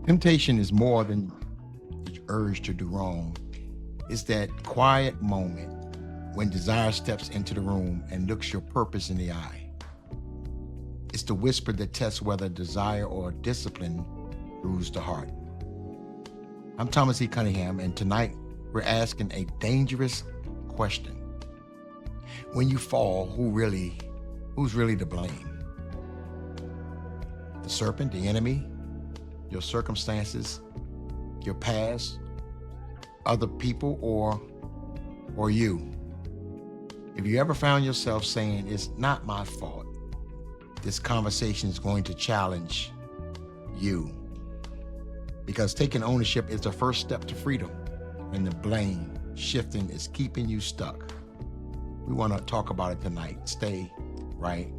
Temptation is more than the urge to do wrong. It's that quiet moment when desire steps into the room and looks your purpose in the eye. It's the whisper that tests whether desire or discipline rules the heart. I'm Thomas E. Cunningham, and tonight we're asking a dangerous question. When you fall, who's really to blame? The serpent, the enemy, your circumstances, your past, other people, or you? If you ever found yourself saying, "It's not my fault," this conversation is going to challenge you. Because taking ownership is the first step to freedom, and the blame shifting is keeping you stuck. We want to talk about it tonight. Stay right.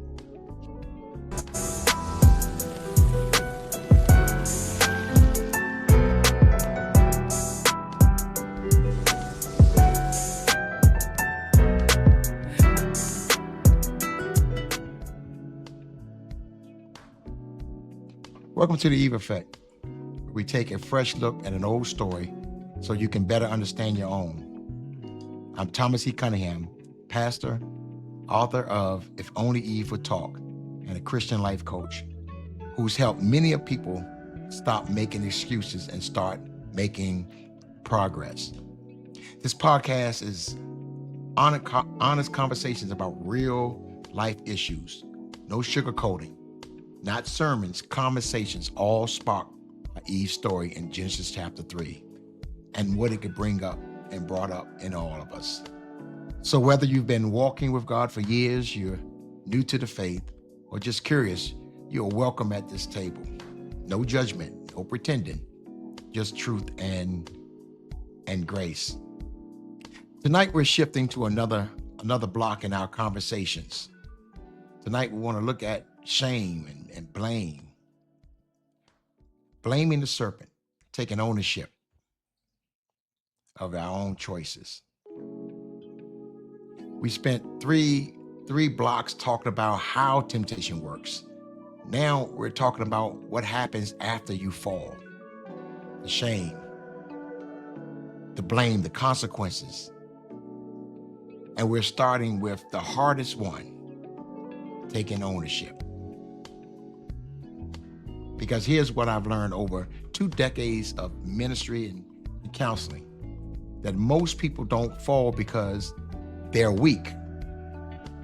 Welcome to the Eve Effect. We take a fresh look at an old story so you can better understand your own. I'm Thomas E. Cunningham, pastor, author of If Only Eve Would Talk, and a Christian life coach who's helped many of people stop making excuses and start making progress. This podcast is honest conversations about real life issues, no sugarcoating, not sermons, conversations, all sparked by Eve's story in Genesis chapter 3 and what it could bring up and brought up in all of us. So whether you've been walking with God for years, you're new to the faith, or just curious, you're welcome at this table. No judgment, no pretending, just truth and grace. Tonight we're shifting to another block in our conversations. Tonight we want to look at shame and blame. Blaming the serpent, taking ownership of our own choices. We spent three blocks talking about how temptation works. Now we're talking about what happens after you fall. The shame, the blame, the consequences. And we're starting with the hardest one, taking ownership. Because here's what I've learned over 2 decades of ministry and counseling, that most people don't fall because they're weak.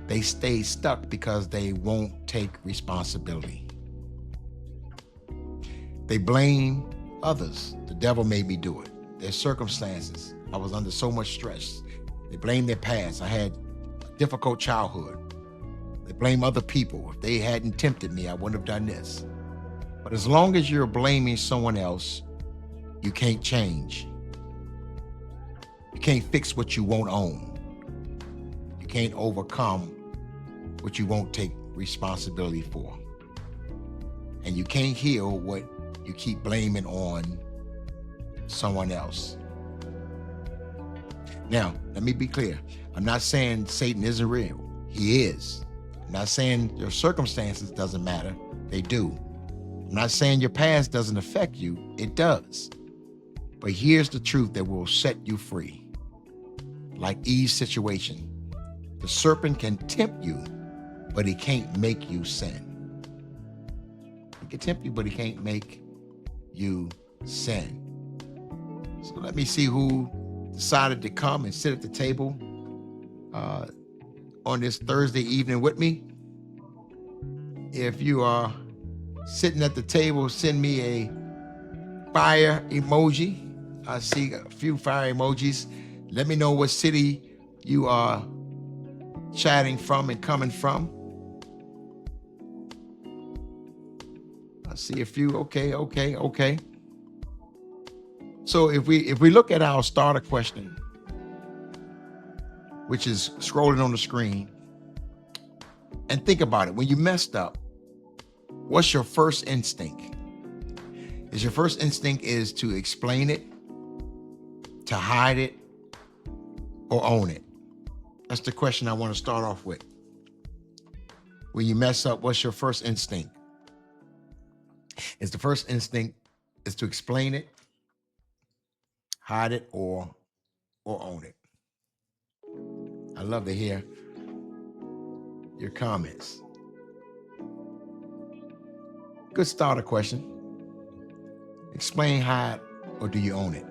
They stay stuck because they won't take responsibility. They blame others. The devil made me do it. Their circumstances. I was under so much stress. They blame their past. I had a difficult childhood. They blame other people. If they hadn't tempted me, I wouldn't have done this. But as long as you're blaming someone else, you can't change. You can't fix what you won't own. You can't overcome what you won't take responsibility for. And you can't heal what you keep blaming on someone else. Now, let me be clear. I'm not saying Satan isn't real. He is. I'm not saying your circumstances doesn't matter. They do. I'm not saying your past doesn't affect you. It does. But here's the truth that will set you free. Like Eve's situation, the serpent can tempt you, but he can't make you sin. He can tempt you, but he can't make you sin. So let me see who decided to come and sit at the table on this Thursday evening with me. If you are sitting at the table, send me a fire emoji. I see a few fire emojis. Let me know what city you are chatting from and coming from. I see a few. Okay. So if we look at our starter question, which is scrolling on the screen, and think about it. When you messed up, what's your first instinct? Is your first instinct is to explain it, to hide it, or own it? That's the question I want to start off with. When you mess up, what's your first instinct? Is the first instinct is to explain it, hide it, or own it. I love to hear your comments. Good starter question. Explain, hide, or do you own it?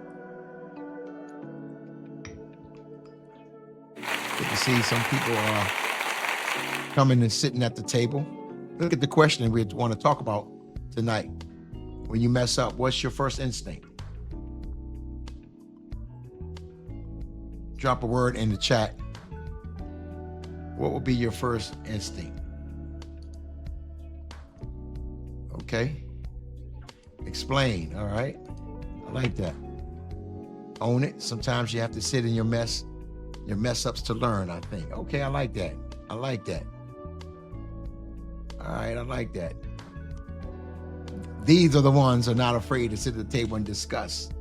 Good to see some people are coming and sitting at the table. Look at the question we want to talk about tonight. When you mess up, what's your first instinct? Drop a word in the chat. What will be your first instinct? Okay. Explain. All right. I like that. Own it. Sometimes you have to sit in your mess ups to learn, I think. Okay, I like that. I like that. All right, I like that. These are the ones who are not afraid to sit at the table and discuss.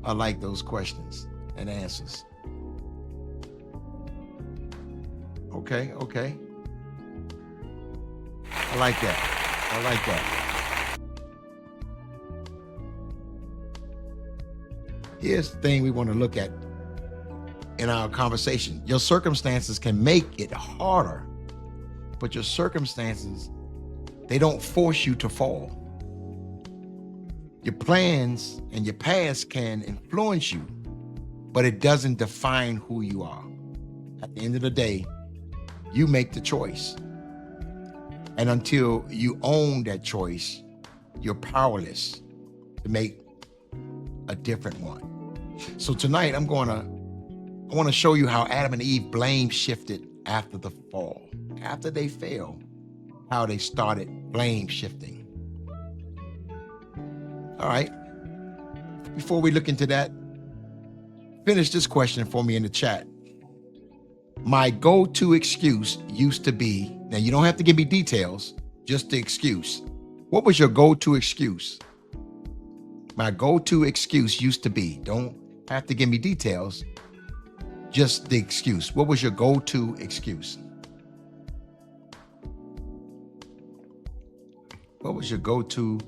I like those questions and answers. Okay. I like that. Here's the thing we want to look at in our conversation. Your circumstances can make it harder, but your circumstances, they don't force you to fall. Your plans and your past can influence you, but it doesn't define who you are. At the end of the day, you make the choice. And until you own that choice, you're powerless to make a different one. So tonight, I want to show you how Adam and Eve blame shifted after the fall. After they fell, how they started blame shifting. All right. Before we look into that, finish this question for me in the chat. My go-to excuse used to be, now you don't have to give me details, just the excuse. What was your go-to excuse? My go-to excuse used to be, don't have to give me details, just the excuse. What was your go-to excuse? What was your go-to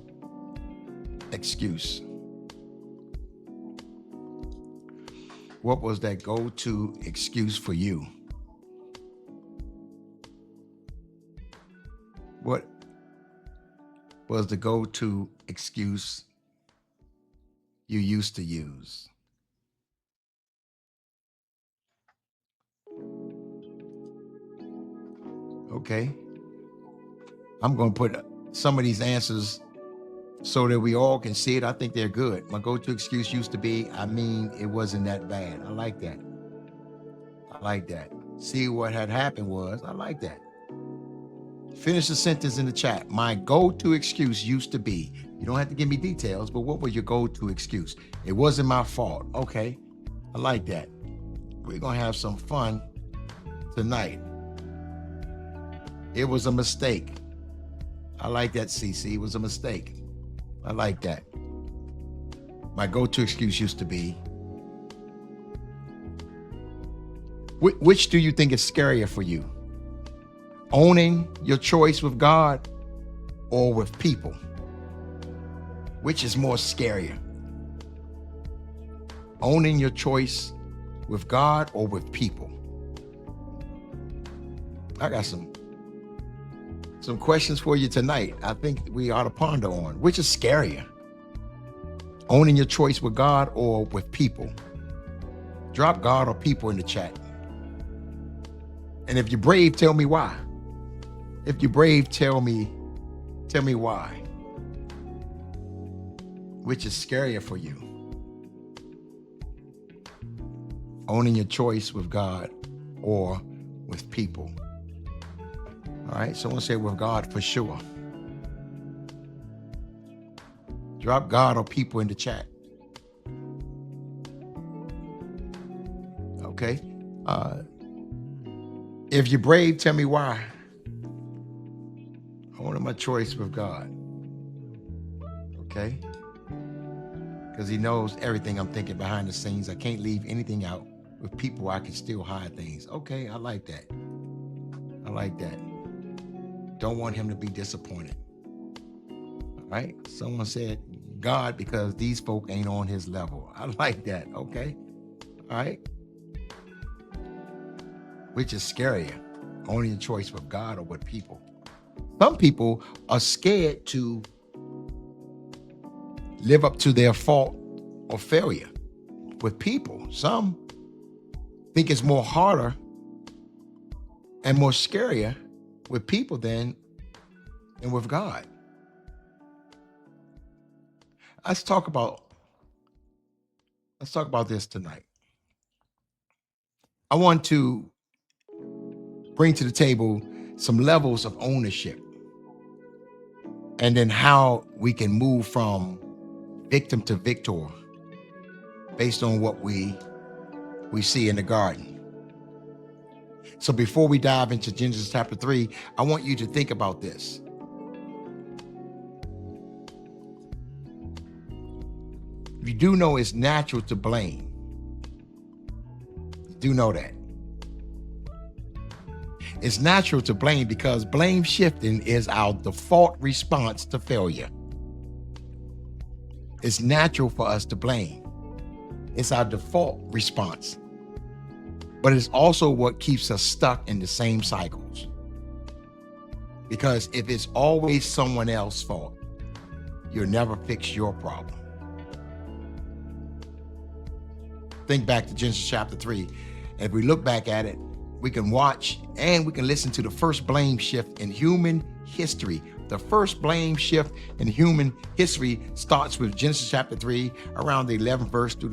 excuse? What was that go-to excuse for you? What was the go-to excuse you used to use? Okay. I'm going to put some of these answers so that we all can see it. I think they're good. My go-to excuse used to be, it wasn't that bad. I like that. I like that. See, what had happened was, I like that. Finish the sentence in the chat. My go-to excuse used to be, you don't have to give me details, but what was your go-to excuse? It wasn't my fault. Okay. I like that. We're going to have some fun tonight. It was a mistake. I like that, CC. It was a mistake. I like that. My go-to excuse used to be. Which do you think is scarier for you? Owning your choice with God or with people? Which is more scarier? Owning your choice with God or with people? I got some questions for you tonight. I think we ought to ponder on. Which is scarier? Owning your choice with God or with people? Drop God or people in the chat. And if you're brave, tell me why. If you're brave, tell me why. Which is scarier for you? Owning your choice with God or with people? All right, someone say with God for sure. Drop God or people in the chat. Okay. If you're brave, tell me why. Owning my choice with God. Okay. Because he knows everything I'm thinking behind the scenes. I can't leave anything out. With people, I can still hide things. Okay, I like that. I like that. Don't want him to be disappointed. All right. Someone said God because these folk ain't on his level. I like that. Okay. All right. Which is scarier? Owning a choice with God or with people? Some people are scared to live up to their fault or failure with people. Some think it's more harder and more scarier with people than with God. Let's talk about this tonight. I want to bring to the table some levels of ownership, and then how we can move from victim to victor based on what we see in the garden. So before we dive into Genesis chapter 3, I want you to think about this. You do know it's natural to blame. You do know that. It's natural to blame because blame shifting is our default response to failure. It's natural for us to blame. It's our default response. But it's also what keeps us stuck in the same cycles. Because if it's always someone else's fault, you'll never fix your problem. Think back to Genesis chapter 3. And if we look back at it, we can watch and we can listen to the first blame shift in human history. The first blame shift in human history starts with Genesis chapter 3, around the 11th verse through the